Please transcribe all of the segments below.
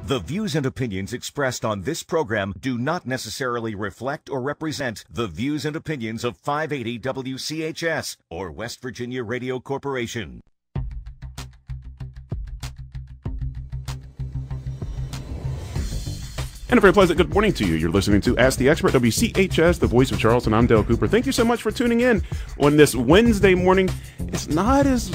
The views and opinions expressed on this program do not necessarily reflect or represent the views and opinions of 580 WCHS or West Virginia Radio Corporation. And a very pleasant good morning to you. You're listening to Ask the Expert, WCHS, the voice of Charleston. I'm Dale Cooper. Thank you so much for tuning in on this Wednesday morning. It's not as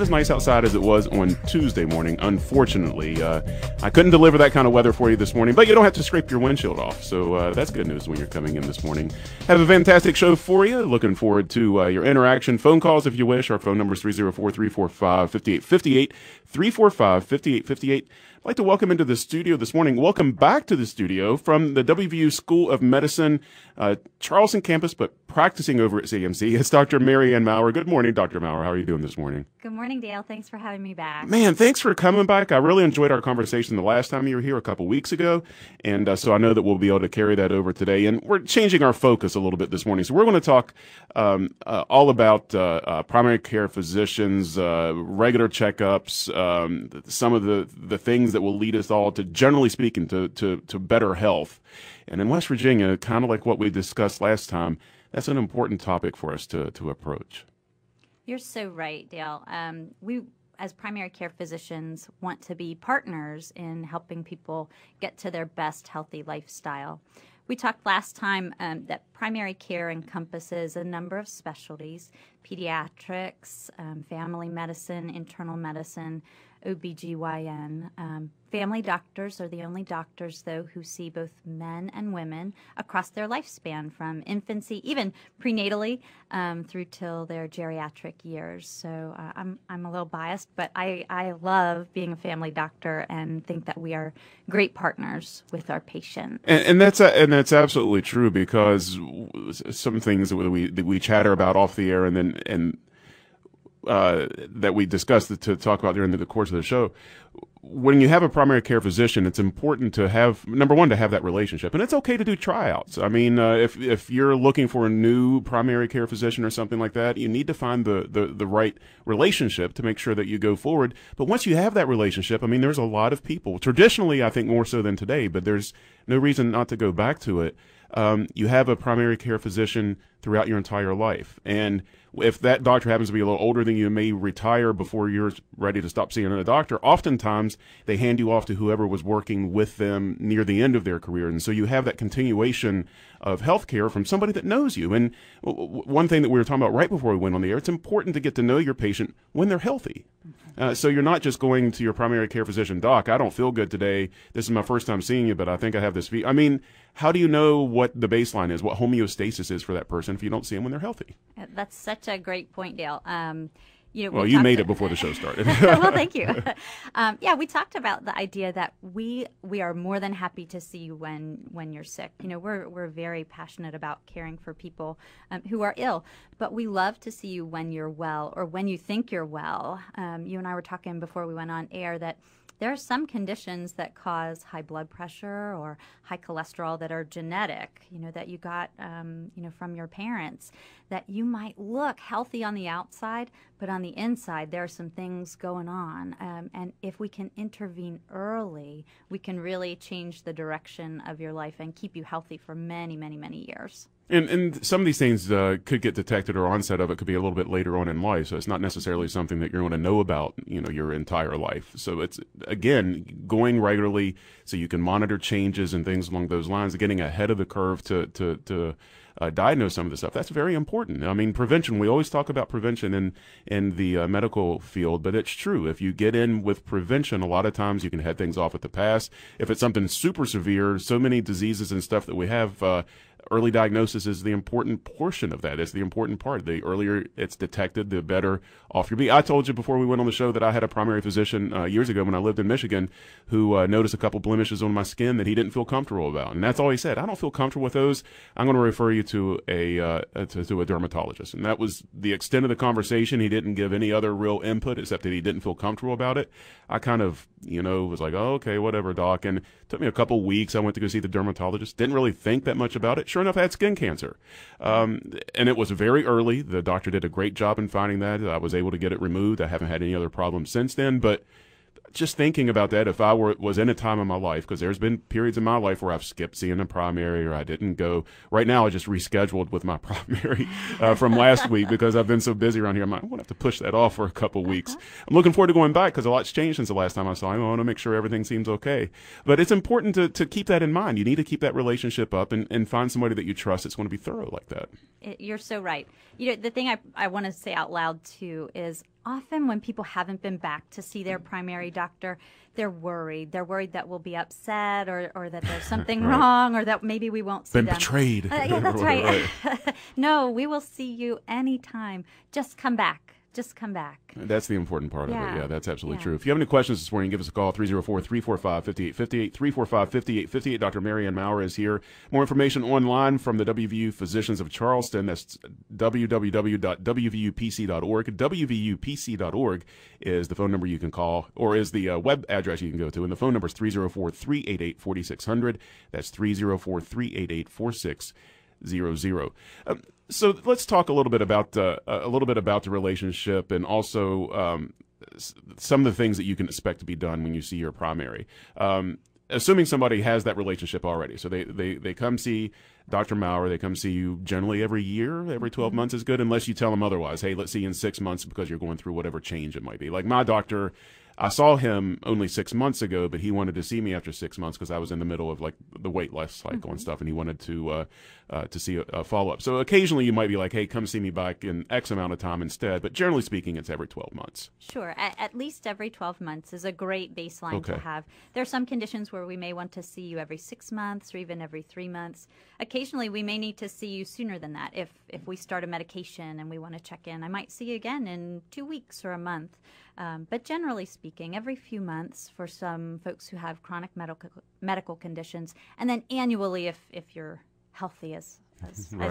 nice outside as it was on Tuesday morning, unfortunately. I couldn't deliver that kind of weather for you this morning, but you don't have to scrape your windshield off. So that's good news when you're coming in this morning. Have a fantastic show for you. Looking forward to your interaction. Phone calls if you wish. Our phone number is 304-345-5858, 345-5858. I'd like to welcome into the studio this morning. Welcome back to the studio from the WVU School of Medicine, Charleston campus, but practicing over at CMC. It's Dr. Ann Maurer. Good morning, Dr. Maurer. How are you doing this morning? Good morning, Dale. Thanks for having me back. Man, thanks for coming back. I really enjoyed our conversation the last time you were here a couple weeks ago, and so I know that we'll be able to carry that over today. And we're changing our focus a little bit this morning. So we're going to talk all about primary care physicians, regular checkups, some of the things that will lead us all to, generally speaking, to better health. And in West Virginia, kind of like what we discussed last time, that's an important topic for us to approach. You're so right, Dale. We, as primary care physicians, want to be partners in helping people get to their best healthy lifestyle. We talked last time that primary care encompasses a number of specialties: pediatrics, family medicine, internal medicine, OBGYN. Family doctors are the only doctors, though, who see both men and women across their lifespan, from infancy, even prenatally, through till their geriatric years. So I'm a little biased, but I love being a family doctor and think that we are great partners with our patients. And that's absolutely true, because some things that we chatter about off the air and that we discussed to talk about during the course of the show. When you have a primary care physician, it's important to have, number one, to have that relationship. And it's okay to do tryouts. I mean, if you're looking for a new primary care physician or something like that, you need to find the right relationship to make sure that you go forward. But once you have that relationship, I mean, there's a lot of people, traditionally, I think more so than today, but there's no reason not to go back to it. You have a primary care physician throughout your entire life. And if that doctor happens to be a little older than you, may retire before you're ready to stop seeing a doctor, oftentimes they hand you off to whoever was working with them near the end of their career. And so you have that continuation of healthcare from somebody that knows you. And one thing that we were talking about right before we went on the air, it's important to get to know your patient when they're healthy. So you're not just going to your primary care physician, "Doc, I don't feel good today. This is my first time seeing you, but I think I have this fever." I mean, how do you know what the baseline is, what homeostasis is for that person if you don't see them when they're healthy? That's such a great point, Dale. Well, you made it before the show started. Well, thank you. We talked about the idea that we are more than happy to see you when you're sick. We're very passionate about caring for people who are ill, but we love to see you when you're well, or when you think you're well. You and I were talking before we went on air that there are some conditions that cause high blood pressure or high cholesterol that are genetic, that you got, from your parents, that you might look healthy on the outside, but on the inside, there are some things going on. And if we can intervene early, we can really change the direction of your life and keep you healthy for many, many, many years. And some of these things could get detected, or onset of it could be a little bit later on in life. So it's not necessarily something that you're going to know about, your entire life. So it's, again, going regularly so you can monitor changes and things along those lines, getting ahead of the curve to diagnose some of the stuff. That's very important. I mean, prevention, we always talk about prevention in the medical field, but it's true. If you get in with prevention, a lot of times you can head things off at the pass. If it's something super severe, so many diseases and stuff that we have, early diagnosis is the important portion of that. It's the important part. The earlier it's detected, the better off you'll be. I told you before we went on the show that I had a primary physician years ago when I lived in Michigan who noticed a couple blemishes on my skin that he didn't feel comfortable about. And that's all he said. "I don't feel comfortable with those. I'm going to refer you to a dermatologist." And that was the extent of the conversation. He didn't give any other real input except that he didn't feel comfortable about it. I kind of, was like, "Oh, okay, whatever, doc." And it took me a couple weeks. I went to go see the dermatologist. Didn't really think that much about it. Sure enough, I had skin cancer. And it was very early. The doctor did a great job in finding that. I was able to get it removed. I haven't had any other problems since then. But just thinking about that, if I was in a time in my life, because there's been periods in my life where I've skipped seeing a primary or I didn't go. Right now, I just rescheduled with my primary from last week because I've been so busy around here. I'm like, I want to have to push that off for a couple weeks. I'm looking forward to going back because a lot's changed since the last time I saw him. I want to make sure everything seems okay. But it's important to keep that in mind. You need to keep that relationship up and find somebody that you trust that's going to be thorough like that. You're so right. You know, the thing I want to say out loud, too, is often when people haven't been back to see their primary doctor, they're worried. They're worried that we'll be upset or that there's something right. wrong or that maybe we won't see them. Been betrayed. Yeah, that's right. No, we will see you anytime. Just come back. Just come back. That's the important part of it. Yeah, that's absolutely Yeah. true. If you have any questions this morning, give us a call, 304-345-5858, 345-5858. Dr. Ann Maurer is here. More information online from the WVU Physicians of Charleston. That's www.wvupc.org. WVUPC.org is the phone number you can call, or is the web address you can go to. And the phone number is 304-388-4600. That's 304-388-4600. So let's talk a little bit about the relationship and also some of the things that you can expect to be done when you see your primary. Assuming somebody has that relationship already, so they come see Dr. Maurer, they come see you generally every year, every 12 months is good, unless you tell them otherwise. Hey, let's see you in 6 months because you're going through whatever change it might be. Like my doctor, I saw him only 6 months ago, but he wanted to see me after 6 months because I was in the middle of like the weight loss cycle and stuff, and he wanted to see a follow-up. So occasionally you might be like, hey, come see me back in X amount of time instead, but generally speaking, it's every 12 months. Sure. At least every 12 months is a great baseline to have. There are some conditions where we may want to see you every 6 months or even every 3 months. Occasionally, we may need to see you sooner than that. If we start a medication and we want to check in, I might see you again in 2 weeks or a month. But generally speaking, every few months for some folks who have chronic medical conditions, and then annually if you're healthy as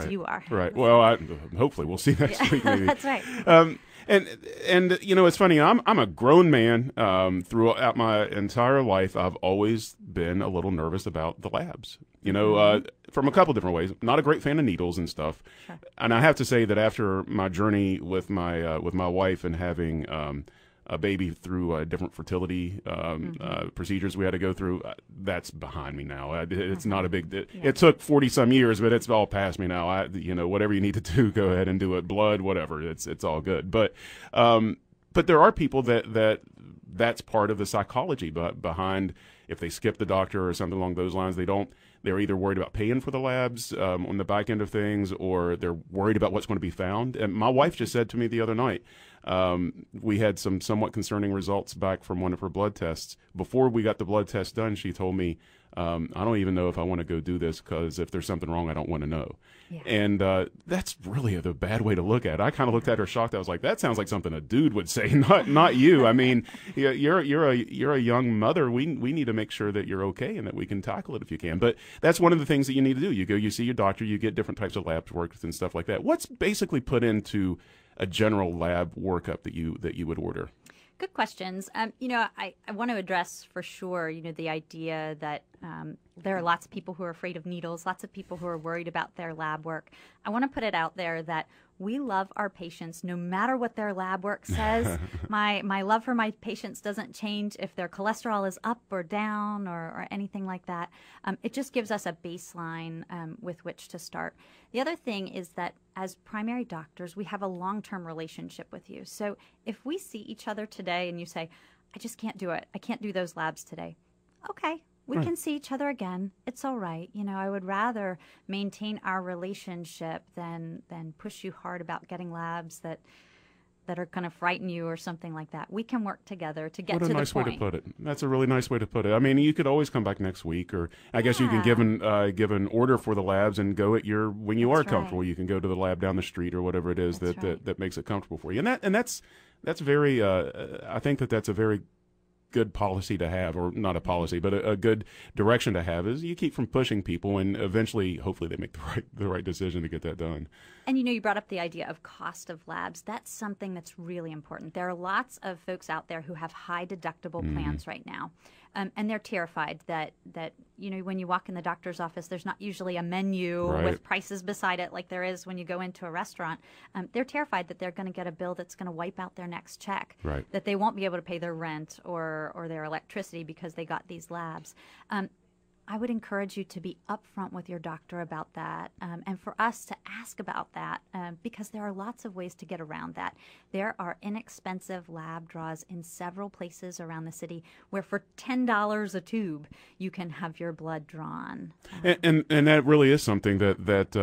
you are. Right. Well, hopefully we'll see next week. Maybe. That's right. And you know, it's funny. I'm a grown man. Throughout my entire life, I've always been a little nervous about the labs. You know, from a couple different ways. Not a great fan of needles and stuff. Sure. And I have to say that after my journey with my wife and having a baby through different fertility procedures we had to go through, that's behind me now. It's not a big it took 40 some years, but it's all past me now. Whatever you need to do, go ahead and do it. Blood, whatever, it's all good. But there are people that's part of the psychology behind, if they skip the doctor or something along those lines, they're either worried about paying for the labs on the back end of things, or they're worried about what's going to be found. And my wife just said to me the other night, we had some somewhat concerning results back from one of her blood tests. Before we got the blood test done, she told me, I don't even know if I want to go do this because if there's something wrong, I don't want to know. Yeah. And that's really the bad way to look at it. I kind of looked at her shocked. I was like, that sounds like something a dude would say, not you. I mean, you're a young mother. We need to make sure that you're okay and that we can tackle it if you can. But that's one of the things that you need to do. You go, you see your doctor, you get different types of lab work and stuff like that. What's basically put into a general lab workup that you would order? Good questions. I want to address for sure, the idea that there are lots of people who are afraid of needles, lots of people who are worried about their lab work. I want to put it out there that we love our patients no matter what their lab work says. My love for my patients doesn't change if their cholesterol is up or down or anything like that. It just gives us a baseline with which to start. The other thing is that as primary doctors, we have a long-term relationship with you. So if we see each other today and you say, I just can't do it, I can't do those labs today, okay. We can see each other again. It's all right. I would rather maintain our relationship than push you hard about getting labs that are going to frighten you or something like that. We can work together to get to the point. What a nice way to put it. That's a really nice way to put it. I mean, you could always come back next week, or I guess you can give an order for the labs and go when you are comfortable. You can go to the lab down the street or whatever it is that makes it comfortable for you. And that's very. I think that's a very good policy to have, or not a policy, but a good direction to have, is you keep from pushing people, and eventually, hopefully, they make the right decision to get that done. And you brought up the idea of cost of labs. That's something that's really important. There are lots of folks out there who have high deductible plans right now. And they're terrified that when you walk in the doctor's office, there's not usually a menu Right. with prices beside it like there is when you go into a restaurant. They're terrified that they're going to get a bill that's going to wipe out their next check, Right. that they won't be able to pay their rent or their electricity because they got these labs. I would encourage you to be upfront with your doctor about that, and for us to ask about that, because there are lots of ways to get around that. There are inexpensive lab draws in several places around the city where for $10 a tube you can have your blood drawn. And that really is something that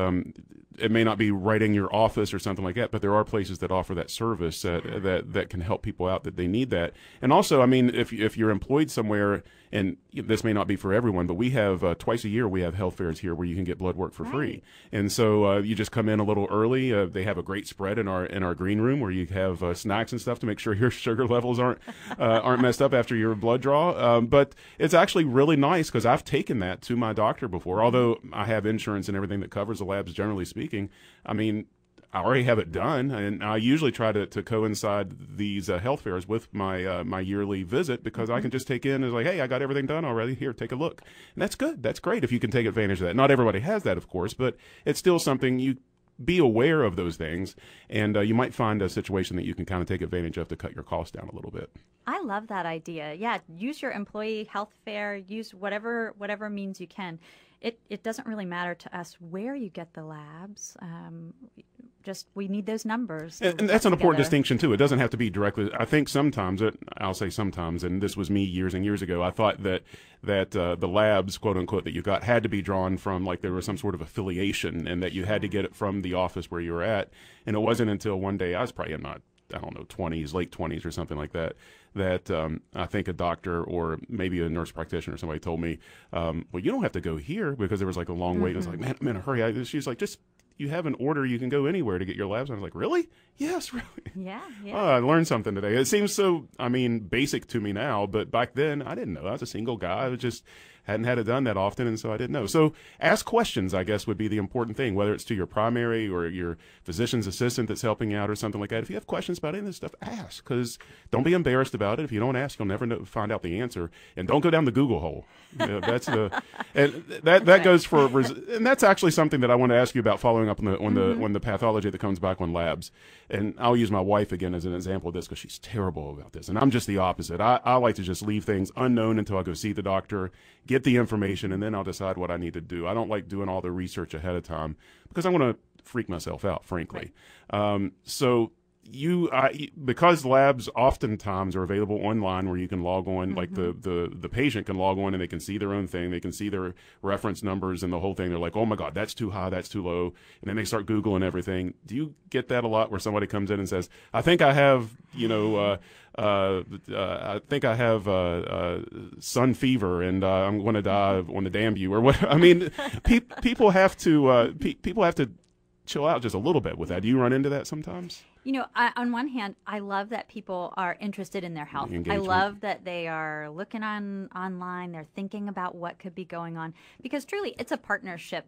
it may not be right in your office or something like that, but there are places that offer that service that can help people out that they need that. And also, I mean, if you're employed somewhere, and this may not be for everyone, but we have twice a year we have health fairs here where you can get blood work for free. And so you just come in a little early. They have a great spread in our green room where you have snacks and stuff to make sure your sugar levels aren't messed up after your blood draw. But it's actually really nice because I've taken that to my doctor before. Although I have insurance and everything that covers the labs, generally speaking, I mean, I already have it done, and I usually try to coincide these health fairs with my yearly visit because I can just take in and like, hey, I got everything done already. Here, take a look. And that's good. That's great if you can take advantage of that. Not everybody has that, of course, but it's still something you be aware of those things, and you might find a situation that you can kind of take advantage of to cut your costs down a little bit. I love that idea. Yeah, use your employee health fair. Use whatever means you can. It doesn't really matter to us where you get the labs. Just we need those numbers. And that's an important distinction too. It doesn't have to be directly. I think sometimes, I'll say sometimes, and this was me years and years ago. I thought that the labs, quote unquote, that you got had to be drawn from, like there was some sort of affiliation, and that you had to get it from the office where you were at. And it wasn't until one day, I was probably in my, I don't know, 20s, late 20s or something like that, that I think a doctor or maybe a nurse practitioner or somebody told me, well, you don't have to go here, because there was like a long wait. I was like, man, I'm in a hurry. She's like, just, you have an order, you can go anywhere to get your labs. And I was like, really? Yes, really. Yeah. Oh, I learned something today. It seems so, I mean, basic to me now, but back then I didn't know. I was a single guy. I was just hadn't had it done that often, and so I didn't know. So ask questions, I guess, would be the important thing, whether it's to your primary or your physician's assistant that's helping out or something like that. If you have questions about any of this stuff, ask, because don't be embarrassed about it. If you don't ask, you'll never find out the answer. And don't go down the Google hole. That's the, and that goes for, and that's actually something that I want to ask you about, following up on the pathology that comes back on labs. And I'll use my wife again as an example of this, because she's terrible about this. And I'm just the opposite. I like to just leave things unknown until I go see the doctor, get the information, and then I'll decide what I need to do. I don't like doing all the research ahead of time because I want to freak myself out, frankly. Right. So because labs oftentimes are available online where you can log on, like the patient can log on and they can see their own thing. They can see their reference numbers and the whole thing. They're like, oh my God, that's too high, that's too low. And then they start Googling everything. Do you get that a lot, where somebody comes in and says, I think I have, I think I have sun fever and I'm going to die on the damn view or what? I mean, people have to chill out just a little bit with that. Do you run into that sometimes? You know, on one hand, I love that people are interested in their health. I love that they are looking online. They're thinking about what could be going on, because truly it's a partnership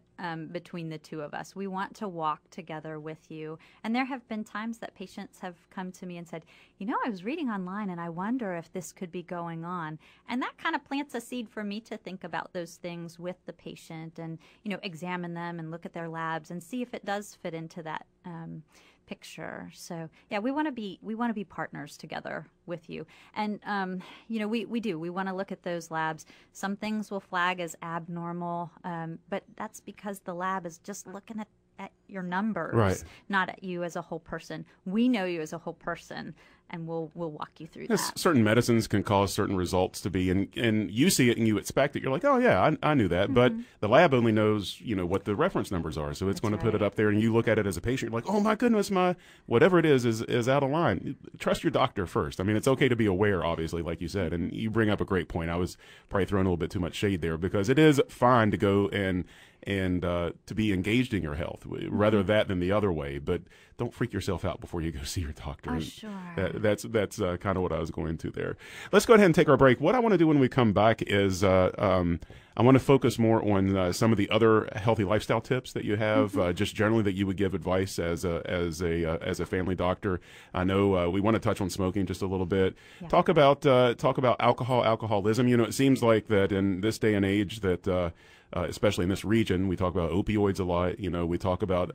between the two of us. We want to walk together with you. And there have been times that patients have come to me and said, you know, I was reading online and I wonder if this could be going on. And that kind of plants a seed for me to think about those things with the patient and, you know, examine them and look at their labs and see if it does fit into that picture. So yeah, we want to be partners together with you. And you know, we want to look at those labs. Some things will flag as abnormal, but that's because the lab is just looking at your numbers, right, not at you as a whole person. We know you as a whole person, and we'll walk you through that. Certain medicines can cause certain results to be, and you see it and you expect it. You're like, oh yeah, I knew that, but the lab only knows, you know, what the reference numbers are, so it's going to put it up there, and you look at it as a patient, you're like, oh my goodness, my whatever it is out of line. Trust your doctor first. I mean, it's okay to be aware, obviously, like you said, and you bring up a great point. I was probably throwing a little bit too much shade there, because it is fine to go and to be engaged in your health, rather that than the other way. But don't freak yourself out before you go see your doctor. Oh, sure. That's kind of what I was going to there. Let's go ahead and take our break. What I want to do when we come back is I want to focus more on some of the other healthy lifestyle tips that you have, just generally that you would give advice as a family doctor. I know we want to touch on smoking just a little bit. Yeah. Talk about alcoholism. You know, it seems like that in this day and age that especially in this region, we talk about opioids a lot. You know, we talk about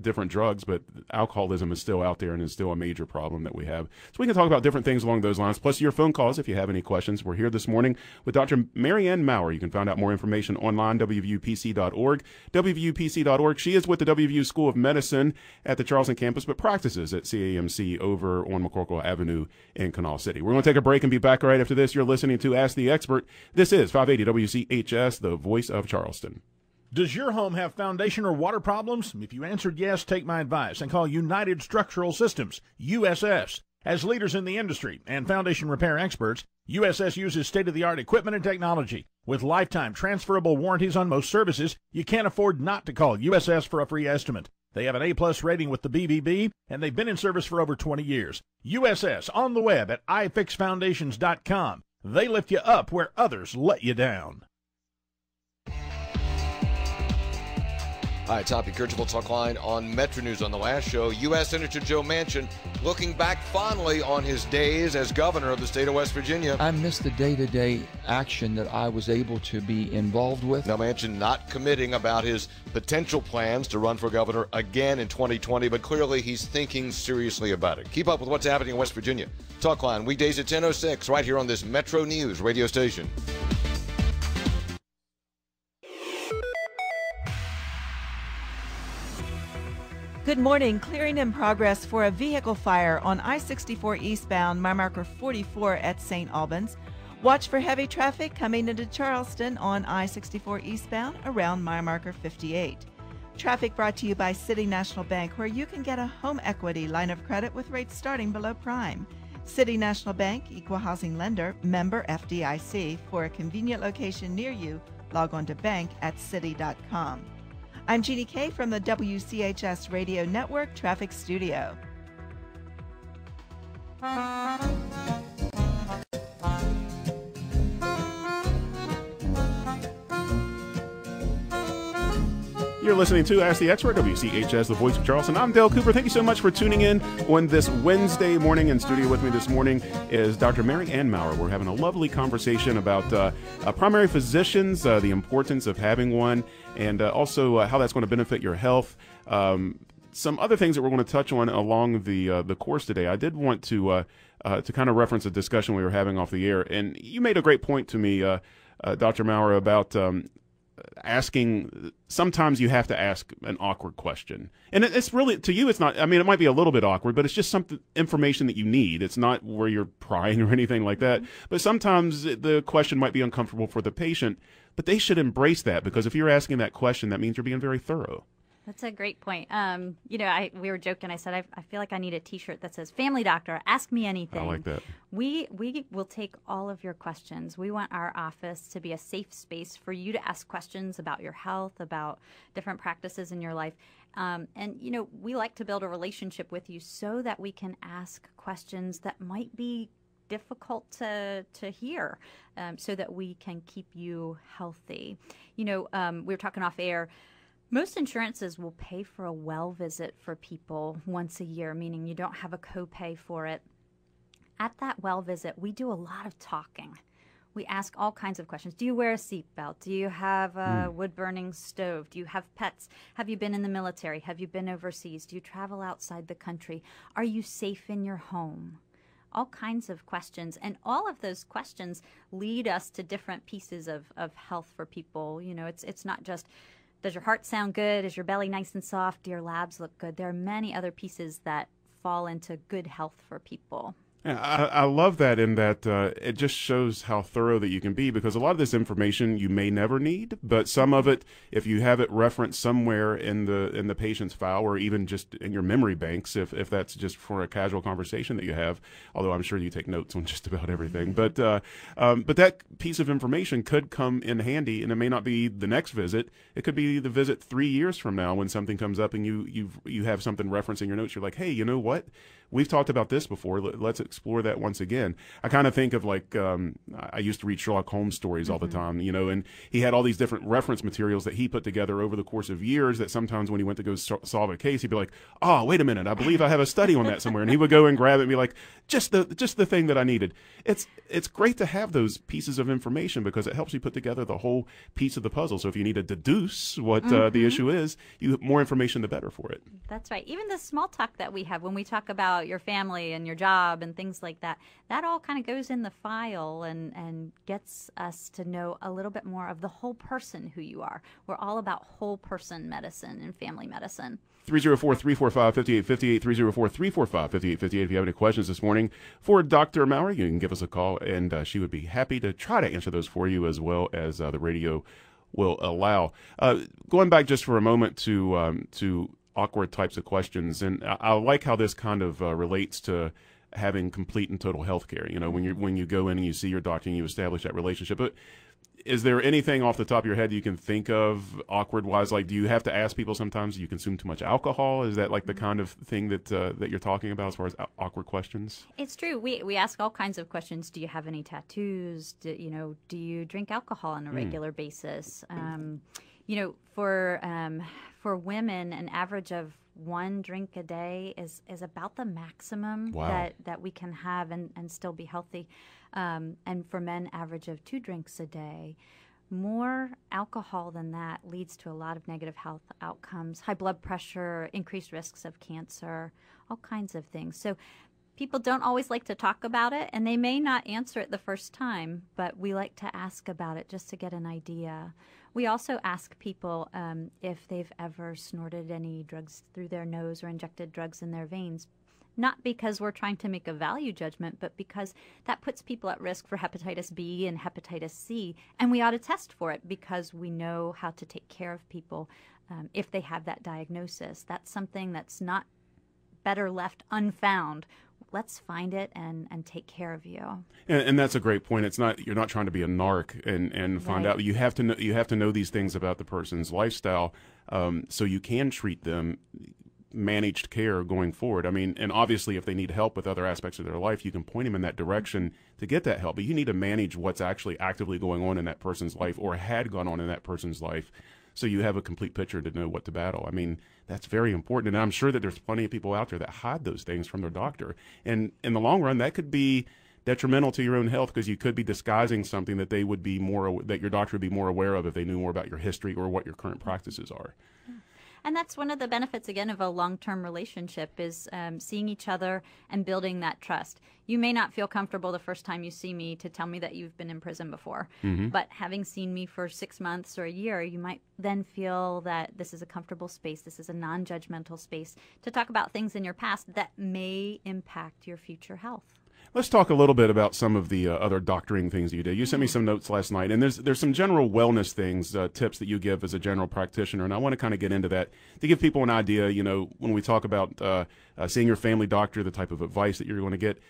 different drugs, but alcoholism is still out there and is still a major problem that we have. So we can talk about different things along those lines, plus your phone calls if you have any questions. We're here this morning with Dr. Ann Maurer. You can find out more information online, WVUPC.org. WVUPC.org. She is with the WVU School of Medicine at the Charleston campus, but practices at CAMC over on McCorkle Avenue in Canal City. We're going to take a break and be back right after this. You're listening to Ask the Expert. This is 580 WCHS, the voice of Charleston. Does your home have foundation or water problems? If you answered yes, take my advice and call United Structural Systems, USS. As leaders in the industry and foundation repair experts, USS uses state-of-the-art equipment and technology. With lifetime transferable warranties on most services, you can't afford not to call USS for a free estimate. They have an A+ rating with the BBB, and they've been in service for over 20 years. USS on the web at ifixfoundations.com. They lift you up where others let you down. Hi, top encourageable talk line on Metro News. On the last show, U.S. Senator Joe Manchin looking back fondly on his days as governor of the state of West Virginia. I missed the day-to-day action that I was able to be involved with. Now, Manchin not committing about his potential plans to run for governor again in 2020, but clearly he's thinking seriously about it. Keep up with what's happening in West Virginia. Talk line weekdays at 10:06 right here on this Metro News radio station. Good morning. Clearing in progress for a vehicle fire on I-64 eastbound, mile marker 44 at St. Albans. Watch for heavy traffic coming into Charleston on I-64 eastbound around mile marker 58. Traffic brought to you by City National Bank, where you can get a home equity line of credit with rates starting below prime. City National Bank, equal housing lender, member FDIC. For a convenient location near you, log on to bank@city.com. I'm Jeannie Kay from the WCHS Radio Network Traffic Studio. You're listening to Ask the Expert, WCHS, the voice of Charleston. I'm Dale Cooper. Thank you so much for tuning in on this Wednesday morning. In studio with me this morning is Dr. Ann Maurer. We're having a lovely conversation about primary physicians, the importance of having one, and also how that's going to benefit your health. Some other things that we're going to touch on along the course today. I did want to kind of reference a discussion we were having off the air, and you made a great point to me, Dr. Maurer, about asking. Sometimes you have to ask an awkward question, and it's really, to you, it's not, I mean, it might be a little bit awkward, but it's just some information that you need. It's not where you're prying or anything like that, but sometimes the question might be uncomfortable for the patient, but they should embrace that, because if you're asking that question, that means you're being very thorough. That's a great point. We were joking. I said, I feel like I need a T-shirt that says, "Family Doctor, ask me anything." I like that. We will take all of your questions. We want our office to be a safe space for you to ask questions about your health, about different practices in your life. And, we like to build a relationship with you so that we can ask questions that might be difficult to hear, so that we can keep you healthy. We were talking off air. Most insurances will pay for a well visit for people once a year, meaning you don't have a copay for it. At that well visit, we do a lot of talking. We ask all kinds of questions. Do you wear a seatbelt? Do you have a wood-burning stove? Do you have pets? Have you been in the military? Have you been overseas? Do you travel outside the country? Are you safe in your home? All kinds of questions. And all of those questions lead us to different pieces of health for people. It's not just, does your heart sound good? Is your belly nice and soft? Do your labs look good? There are many other pieces that fall into good health for people. I love that, in that it just shows how thorough that you can be, because a lot of this information you may never need, but some of it, if you have it referenced somewhere in the patient's file, or even just in your memory banks, if that's just for a casual conversation that you have, although I'm sure you take notes on just about everything, but that piece of information could come in handy, and it may not be the next visit. It could be the visit 3 years from now when something comes up and you have something referenced in your notes. You're like, hey, you know what? We've talked about this before. Let's explore that once again. I kind of think of, like, I used to read Sherlock Holmes stories all the time, and he had all these different reference materials that he put together over the course of years, that sometimes when he went to go solve a case, he'd be like, oh, wait a minute, I believe I have a study on that somewhere. And he would go and grab it and be like, just the thing that I needed. It's great to have those pieces of information, because it helps you put together the whole piece of the puzzle. So if you need to deduce what the issue is, more information, the better for it. That's right. Even the small talk that we have when we talk about your family and your job and things like that, that all kind of goes in the file and gets us to know a little bit more of the whole person who you are. We're all about whole person medicine and family medicine. 304-345-5858, 304-345-5858. If you have any questions this morning for Dr. Maurer, you can give us a call, and she would be happy to try to answer those for you, as well as the radio will allow. Going back just for a moment to awkward types of questions, and I like how this kind of relates to having complete and total health care. When you go in and you see your doctor and you establish that relationship. But is there anything off the top of your head you can think of awkward-wise? Like, do you have to ask people sometimes, do you consume too much alcohol? Is that like the kind of thing that you're talking about as far as awkward questions? It's true. We ask all kinds of questions. Do you have any tattoos? Do you drink alcohol on a regular basis? For women, an average of 1 drink a day is about the maximum that we can have and still be healthy. And for men, average of 2 drinks a day. More alcohol than that leads to a lot of negative health outcomes, high blood pressure, increased risks of cancer, all kinds of things. So people don't always like to talk about it, and they may not answer it the first time, but we like to ask about it just to get an idea. We also ask people if they've ever snorted any drugs through their nose or injected drugs in their veins, not because we're trying to make a value judgment, but because that puts people at risk for hepatitis B and hepatitis C, and we ought to test for it because we know how to take care of people if they have that diagnosis. That's something that's not better left unfound. Let's find it and take care of you. And that's a great point. You're not trying to be a narc and find out. You have to know these things about the person's lifestyle, so you can treat them managed care going forward. I mean, and obviously if they need help with other aspects of their life, you can point them in that direction to get that help. But you need to manage what's actually actively going on in that person's life, or had gone on in that person's life, so you have a complete picture to know what to battle. I mean, that's very important. And I'm sure that there's plenty of people out there that hide those things from their doctor. And in the long run, that could be detrimental to your own health, because you could be disguising something that that your doctor would be more aware of if they knew more about your history or what your current practices are. And that's one of the benefits, again, of a long-term relationship is seeing each other and building that trust. You may not feel comfortable the first time you see me to tell me that you've been in prison before, but having seen me for 6 months or a year, you might then feel that this is a comfortable space, this is a non-judgmental space to talk about things in your past that may impact your future health. Let's talk a little bit about some of the other doctoring things you did. You sent me some notes last night, and there's some general wellness things, tips that you give as a general practitioner, and I want to kind of get into that to give people an idea, when we talk about seeing your family doctor, the type of advice that you're going to get,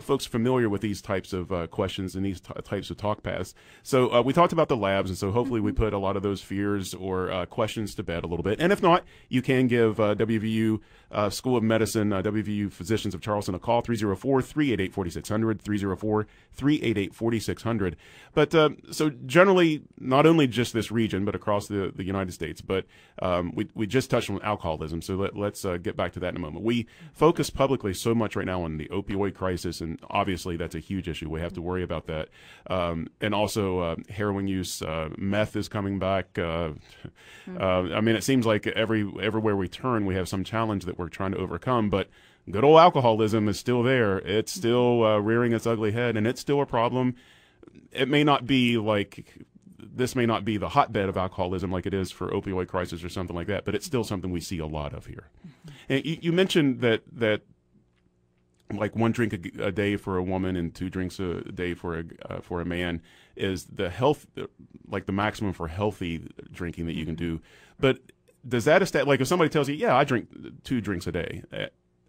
folks familiar with these types of questions and these types of talk paths. So we talked about the labs, and so hopefully we put a lot of those fears or questions to bed a little bit. And if not, you can give WVU School of Medicine, WVU Physicians of Charleston a call, 304-388-4600, 304-388-4600. But so generally, not only just this region, but across the United States, but we just touched on alcoholism, so let's get back to that in a moment. We focus publicly so much right now on the opioid crisis, and obviously that's a huge issue. We have to worry about that. And also heroin use, meth is coming back. I mean, it seems like everywhere we turn, we have some challenge that we're trying to overcome, but good old alcoholism is still there. It's still rearing its ugly head, and it's still a problem. It may not be this may not be the hotbed of alcoholism like it is for opioid crisis or something like that, but it's still something we see a lot of here. And you mentioned that like 1 drink a day for a woman and 2 drinks a day for a man is the like the maximum for healthy drinking that you can do. But does that like if somebody tells you, yeah, I drink 2 drinks a day,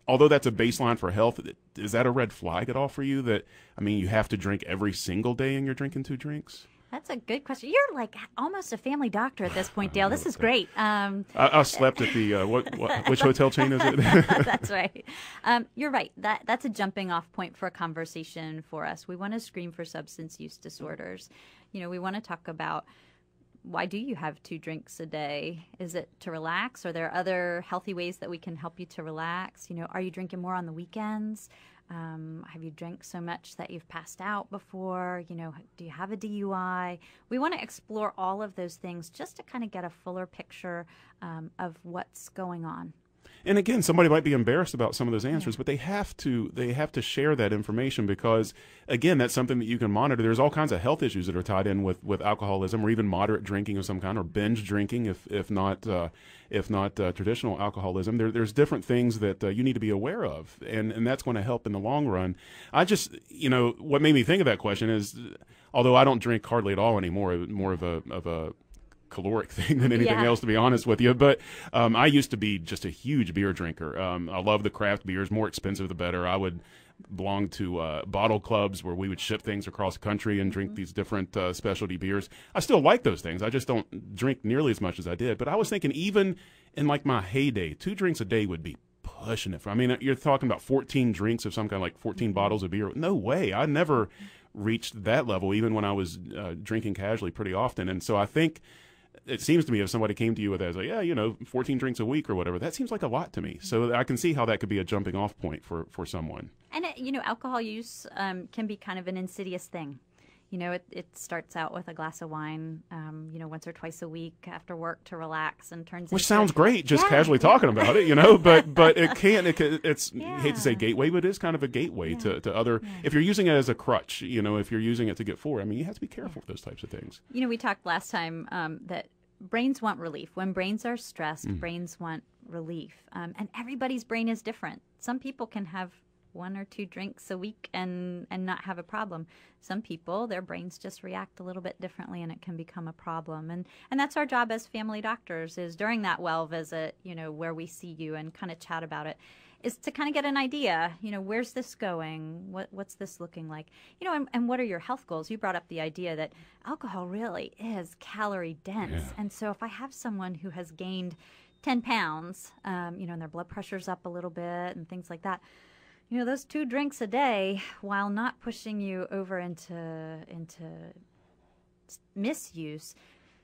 although that's a baseline for health, is that a red flag at all for you? That, I mean, you have to drink every single day and you're drinking 2 drinks? That's a good question. You're like almost a family doctor at this point, Dale. This is great. I slept at the which hotel chain is it? That's right. You're right. That's a jumping off point for a conversation for us. We want to screen for substance use disorders. We want to talk about, why do you have 2 drinks a day? Is it to relax? Are there other healthy ways that we can help you to relax? Are you drinking more on the weekends? Have you drank so much that you've passed out before? Do you have a DUI? We want to explore all of those things just to kind of get a fuller picture of what's going on. And again, somebody might be embarrassed about some of those answers, but they have to share that information because, again, that's something that you can monitor. There's all kinds of health issues that are tied in with alcoholism, or even moderate drinking of some kind, or binge drinking, if not traditional alcoholism. There's different things that you need to be aware of, and that's going to help in the long run. I just, what made me think of that question is, although I don't drink hardly at all anymore, more of a caloric thing than anything else, to be honest with you. But I used to be just a huge beer drinker. I love the craft beers. More expensive, the better. I would belong to bottle clubs where we would ship things across the country and drink these different specialty beers. I still like those things. I just don't drink nearly as much as I did. But I was thinking, even in like my heyday, 2 drinks a day would be pushing it. I mean, you're talking about 14 drinks of some kind, like 14 bottles of beer. No way. I never reached that level, even when I was drinking casually pretty often. And so I think it seems to me, if somebody came to you with that, like, 14 drinks a week or whatever, that seems like a lot to me. So I can see how that could be a jumping off point for someone. And, alcohol use can be kind of an insidious thing. It starts out with a glass of wine, once or twice a week after work to relax, and turns Which into, sounds great, just casually talking about it, but it's hate to say gateway, but it is kind of a gateway to other, if you're using it as a crutch, if you're using it to get forward, I mean, you have to be careful with those types of things. We talked last time that brains want relief. When brains are stressed, brains want relief. And everybody's brain is different. Some people can have 1 or 2 drinks a week and not have a problem. Some people, their brains just react a little bit differently, and it can become a problem. And that's our job as family doctors, is during that well visit, where we see you and kind of chat about it, is to kind of get an idea, where's this going? What's this looking like? And what are your health goals? You brought up the idea that alcohol really is calorie dense. Yeah. And so if I have someone who has gained 10 pounds, and their blood pressure's up a little bit and things like that, those 2 drinks a day, while not pushing you over into misuse,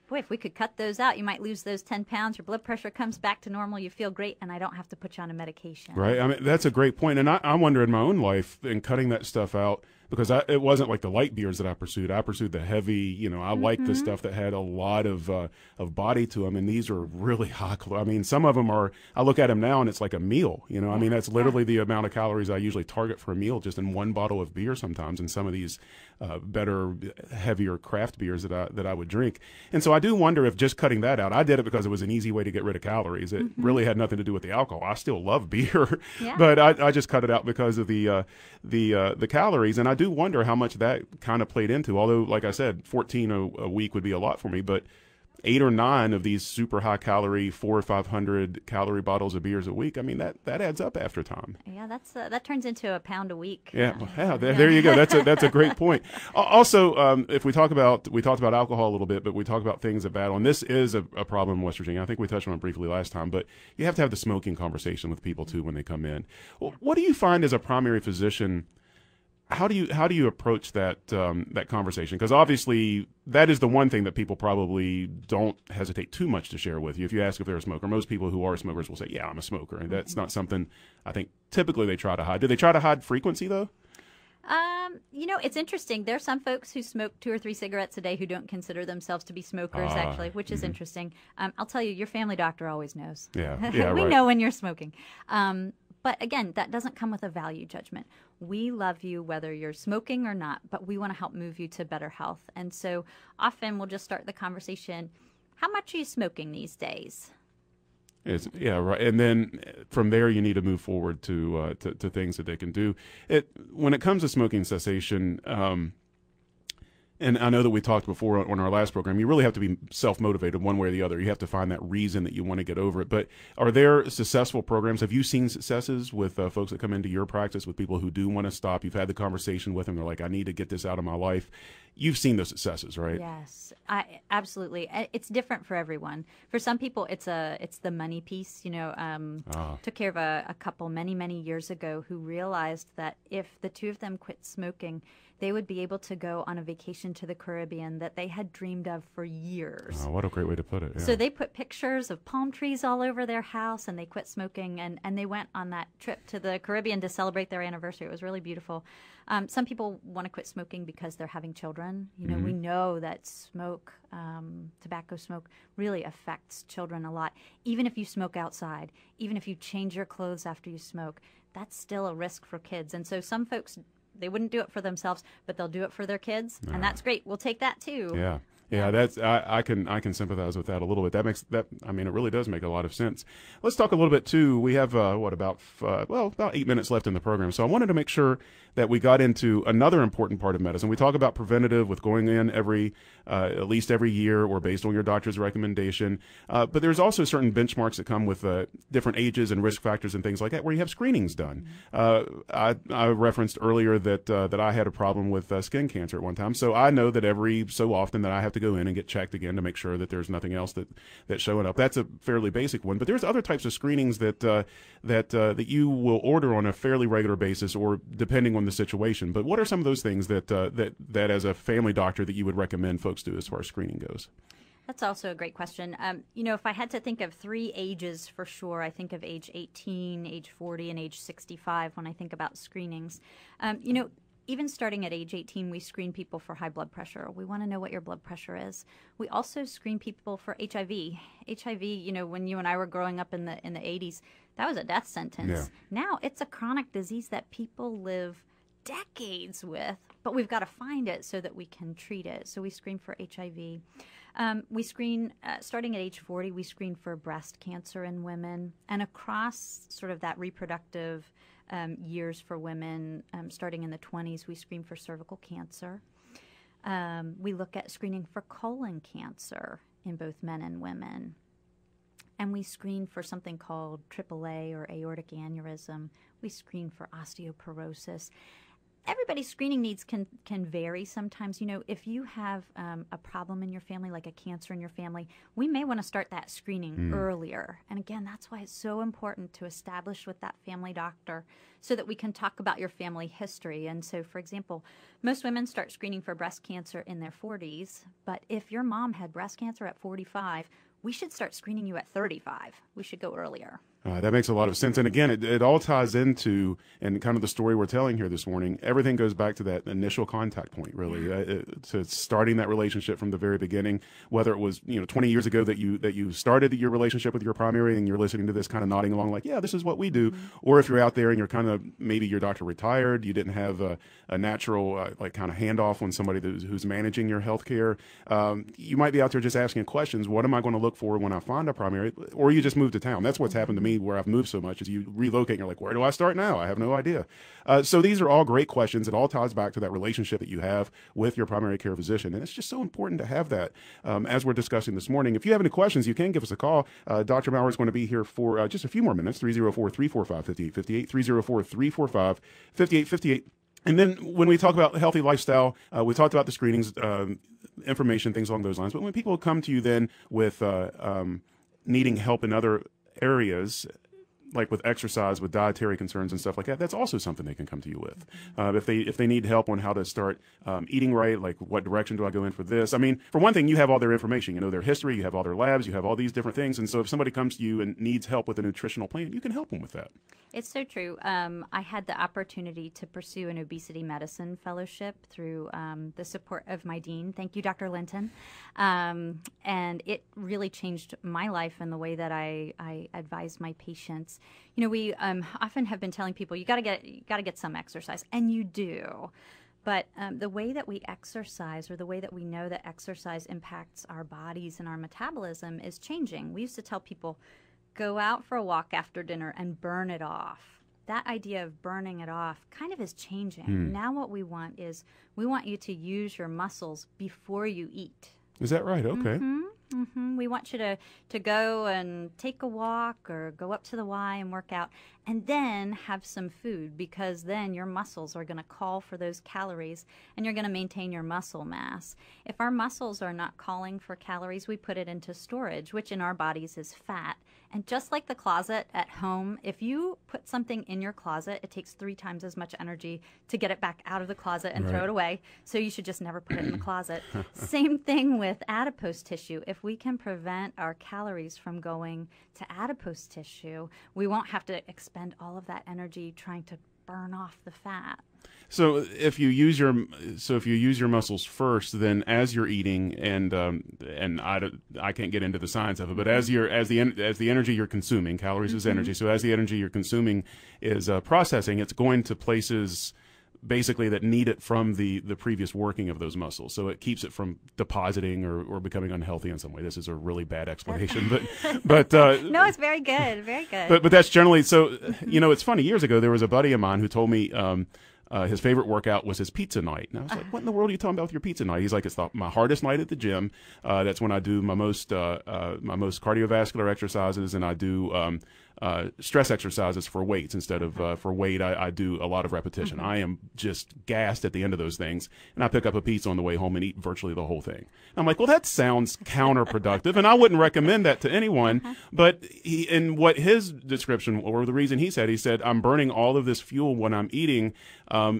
boy, if we could cut those out, you might lose those 10 pounds. Your blood pressure comes back to normal. You feel great, and I don't have to put you on a medication. Right. I mean, that's a great point. And I wonder in my own life, in cutting that stuff out, because it wasn't like the light beers that I pursued. I pursued the heavy, I liked the stuff that had a lot of body to them, and these are really high. I mean, some of them are, I look at them now and it's like a meal, I mean, that's literally the amount of calories I usually target for a meal just in 1 bottle of beer sometimes, and some of these better, heavier craft beers that I would drink. And so I do wonder if just cutting that out, I did it because it was an easy way to get rid of calories. It really had nothing to do with the alcohol. I still love beer, but I just cut it out because of the calories. And I do wonder how much that kind of played into, although, like I said, 14 a week would be a lot for me, but 8 or 9 of these super high calorie, 400 or 500 calorie bottles of beers a week. I mean, that adds up after time. Yeah, that turns into a pound a week. There you go. That's a great point. Also, if we talked about alcohol a little bit, but we talk about things that battle, and this is a problem in West Virginia. I think we touched on it briefly last time, but you have to have the smoking conversation with people too when they come in. Well, what do you find as a primary physician? How do you approach that conversation? Because obviously that is the one thing that people probably don't hesitate too much to share with you. If you ask if they're a smoker, most people who are smokers will say, "Yeah, I'm a smoker," and that's not something I think typically they try to hide. Do they try to hide frequency though? It's interesting. There's some folks who smoke 2 or 3 cigarettes a day who don't consider themselves to be smokers, actually, which is interesting. I'll tell you, your family doctor always knows. Yeah, we know when you're smoking. But again, that doesn't come with a value judgment. We love you whether you're smoking or not, but we want to help move you to better health. And so often we'll just start the conversation, how much are you smoking these days? Yeah, right. And then from there, you need to move forward to things that they can do. When it comes to smoking cessation, and I know that we talked before on our last program, you really have to be self-motivated one way or the other. You have to find that reason that you want to get over it. But are there successful programs? Have you seen successes with folks that come into your practice, with people who do want to stop? You've had the conversation with them. They're like, I need to get this out of my life. You've seen those successes, right? Yes, absolutely. It's different for everyone. For some people, it's the money piece. Took care of a couple many years ago who realized that if the two of them quit smoking, they would be able to go on a vacation to the Caribbean that they had dreamed of for years. Oh, what a great way to put it. Yeah. So they put pictures of palm trees all over their house, and they quit smoking, and they went on that trip to the Caribbean to celebrate their anniversary. It was really beautiful. Some people want to quit smoking because they're having children. We know that tobacco smoke really affects children a lot. Even if you smoke outside, even if you change your clothes after you smoke, that's still a risk for kids. And so some folks, they wouldn't do it for themselves, but they'll do it for their kids, and that's great. We'll take that too. Yeah, that's I can sympathize with that a little bit. It really does make a lot of sense. Let's talk a little bit too. We have about 8 minutes left in the program, so I wanted to make sure that we got into another important part of medicine. We talk about preventative with going in at least every year or based on your doctor's recommendation. But there's also certain benchmarks that come with different ages and risk factors and things like that, where you have screenings done. I referenced earlier that I had a problem with skin cancer at one time, so I know that every so often that I have to go in and get checked again to make sure that there's nothing else that's showing up. That's a fairly basic one, but there's other types of screenings that you will order on a fairly regular basis, or depending on the situation. But what are some of those things that as a family doctor that you would recommend folks do as far as screening goes? That's also a great question. If I had to think of 3 ages for sure, I think of age 18, age 40, and age 65 when I think about screenings. Even starting at age 18, we screen people for high blood pressure. We want to know what your blood pressure is. We also screen people for HIV. HIV, when you and I were growing up in the 80s, that was a death sentence. Yeah. Now it's a chronic disease that people live decades with, but we've got to find it so that we can treat it. So we screen for HIV. We screen, starting at age 40, we screen for breast cancer in women. And across sort of that reproductive years for women, starting in the 20s, we screen for cervical cancer. We look at screening for colon cancer in both men and women. And we screen for something called AAA or aortic aneurysm. We screen for osteoporosis. Everybody's screening needs can vary sometimes. If you have a problem in your family, like a cancer in your family, we may want to start that screening earlier. And again, that's why it's so important to establish with that family doctor so that we can talk about your family history. And so, for example, most women start screening for breast cancer in their 40s, but if your mom had breast cancer at 45, we should start screening you at 35. We should go earlier. That makes a lot of sense. And again, it all ties into, and kind of the story we're telling here this morning, everything goes back to that initial contact point, really, to starting that relationship from the very beginning, whether it was, 20 years ago that you started your relationship with your primary and you're listening to this kind of nodding along like, yeah, this is what we do. Or if you're out there and you're kind of, maybe your doctor retired, you didn't have a natural, kind of handoff on somebody who's managing your health care. You might be out there just asking questions. What am I going to look for when I find a primary? Or you just moved to town. That's what's happened to me where I've moved so much, is you relocate and you're like, where do I start now? I have no idea. So these are all great questions. It all ties back to that relationship that you have with your primary care physician. And it's just so important to have that as we're discussing this morning. If you have any questions, you can give us a call. Dr. Maurer is going to be here for just a few more minutes, 304-345-5858, 304-345-5858. And then when we talk about healthy lifestyle, we talked about the screenings, information, things along those lines. But when people come to you then with needing help in other areas, like with exercise, with dietary concerns and stuff like that, that's also something they can come to you with. If they need help on how to start eating right, like what direction do I go in for this? I mean, for one thing, you have all their information, their history, you have all their labs, you have all these different things. And so if somebody comes to you and needs help with a nutritional plan, you can help them with that. It's so true. I had the opportunity to pursue an obesity medicine fellowship through the support of my dean. Thank you, Dr. Linton. And it really changed my life and the way that I advise my patients. We often have been telling people, you got to get some exercise, and you do. But the way that we exercise, or the way that we know that exercise impacts our bodies and our metabolism, is changing. We used to tell people, go out for a walk after dinner and burn it off. That idea of burning it off kind of is changing. Now what we want is we want you to use your muscles before you eat. Is that right? Okay. We want you to go and take a walk or go up to the Y and work out, and then have some food, because then your muscles are going to call for those calories and you're going to maintain your muscle mass. If our muscles are not calling for calories, we put it into storage, which in our bodies is fat. And just like the closet at home, if you put something in your closet, it takes 3 times as much energy to get it back out of the closet and throw it away. So you should just never put it in the closet. Same thing with adipose tissue. If we can prevent our calories from going to adipose tissue, we won't have to expend all of that energy trying to burn off the fat. So if you use your muscles first, then as you're eating, and I can't get into the science of it, but as the energy you're consuming, calories is energy. So as the energy you're consuming is processing, it's going to places basically that need it from the previous working of those muscles. So it keeps it from depositing or becoming unhealthy in some way. This is a really bad explanation, but no, it's very good, very good. But that's generally so. You know, it's funny. Years ago, there was a buddy of mine who told me his favorite workout was his pizza night. And I was like, what in the world are you talking about with your pizza night? He's like, it's my hardest night at the gym. That's when I do my most cardiovascular exercises, and I do stress exercises for weights instead of for weight. I do a lot of repetition. I am just gassed at the end of those things, and I pick up a pizza on the way home and eat virtually the whole thing. And I'm like, well, that sounds counterproductive, and I wouldn't recommend that to anyone. But in what his description, or the reason he said, I'm burning all of this fuel when I'm eating.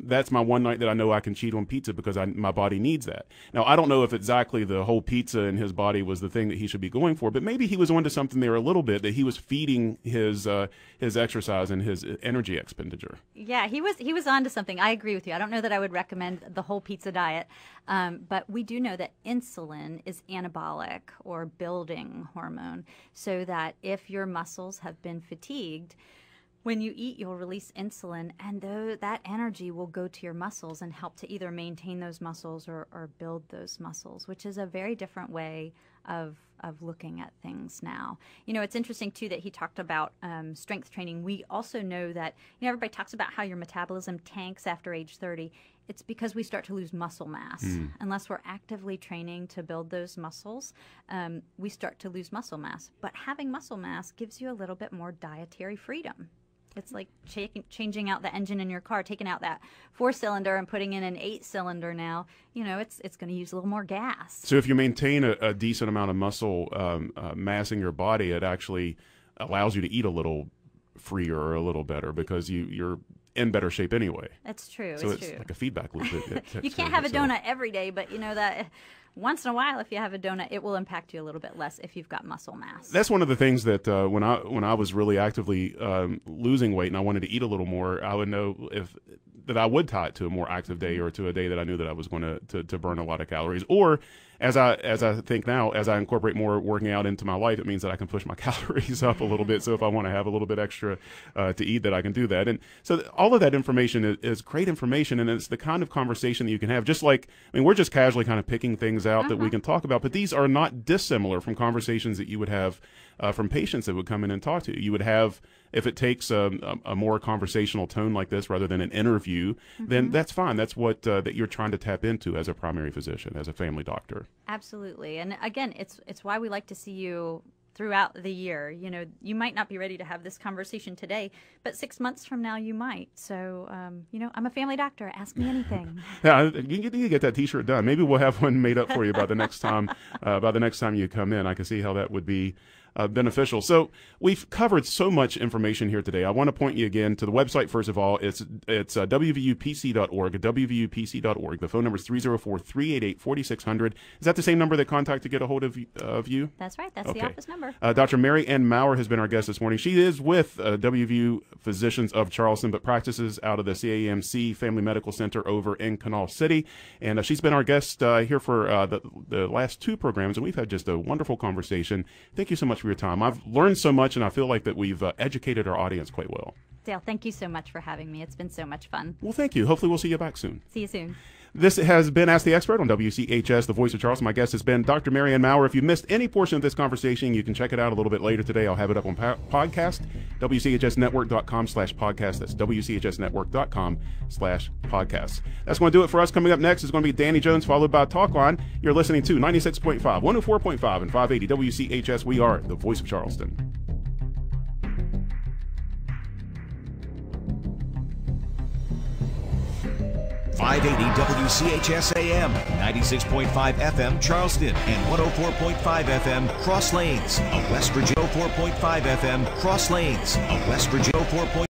That's my one night that I know I can cheat on pizza because my body needs that. Now, I don't know if exactly the whole pizza in his body was the thing that he should be going for, but maybe he was onto something there a little bit, that he was feeding his exercise and his energy expenditure. Yeah, he was onto something. I agree with you. I don't know that I would recommend the whole pizza diet, but we do know that insulin is anabolic, or building hormone, so that if your muscles have been fatigued, when you eat, you'll release insulin, and that energy will go to your muscles and help to either maintain those muscles or build those muscles, which is a very different way of looking at things now. You know, it's interesting, too, that he talked about strength training. We also know that, everybody talks about how your metabolism tanks after age 30. It's because we start to lose muscle mass. Unless we're actively training to build those muscles, we start to lose muscle mass. But having muscle mass gives you a little bit more dietary freedom. It's like changing out the engine in your car, taking out that 4-cylinder and putting in an 8-cylinder now. It's going to use a little more gas. So if you maintain a decent amount of muscle mass in your body, it actually allows you to eat a little freer or a little better, because you're in better shape anyway. That's true. So it's like a feedback loop. You can't have a donut every day, but that once in a while, if you have a donut, it will impact you a little bit less if you've got muscle mass. That's one of the things that when I was really actively losing weight and I wanted to eat a little more, I would know that I would tie it to a more active day, or to a day that I knew that I was going to burn a lot of calories. Or as I think now, as I incorporate more working out into my life, it means that I can push my calories up a little bit. So if I want to have a little bit extra to eat, that I can do that. And so all of that information is great information, and it's the kind of conversation that you can have. Just like, we're just casually kind of picking things out that we can talk about, but these are not dissimilar from conversations that you would have from patients that would come in and talk to you. You would have, if it takes a more conversational tone like this rather than an interview, then that's fine. That's what that you're trying to tap into as a primary physician, as a family doctor. Absolutely. And again, it's why we like to see you throughout the year. You might not be ready to have this conversation today, but 6 months from now you might. So, I'm a family doctor. Ask me anything. Yeah, you need to get that T-shirt done. Maybe we'll have one made up for you by the next time. By the next time you come in, I can see how that would be beneficial. So we've covered so much information here today. I want to point you again to the website. First of all, it's WVUPC.org, WVUPC.org. The phone number is 304-388-4600. Is that the same number that contact to get a hold of you? That's right. That's the office number. Dr. Mary Ann Maurer has been our guest this morning. She is with WVU Physicians of Charleston, but practices out of the CAMC Family Medical Center over in Canal City. And she's been our guest here for the last 2 programs, and we've had just a wonderful conversation. Thank you so much for your time. I've learned so much, and I feel like that we've educated our audience quite well. Dale, thank you so much for having me. It's been so much fun. Well, thank you. Hopefully we'll see you back soon. See you soon. This has been Ask the Expert on WCHS, the voice of Charleston. My guest has been Dr. Ann Maurer. If you missed any portion of this conversation, you can check it out a little bit later today. I'll have it up on podcast, WCHSnetwork.com/podcast. That's WCHSnetwork.com/podcast. That's going to do it for us. Coming up next is going to be Danny Jones, followed by Talkline. You're listening to 96.5, 104.5, and 580 WCHS. We are the voice of Charleston. 580 WCHS-AM, 96.5 FM Charleston, and 104.5 FM Cross Lanes, a West Virginia 4.5 FM Cross Lanes, a West Virginia 4.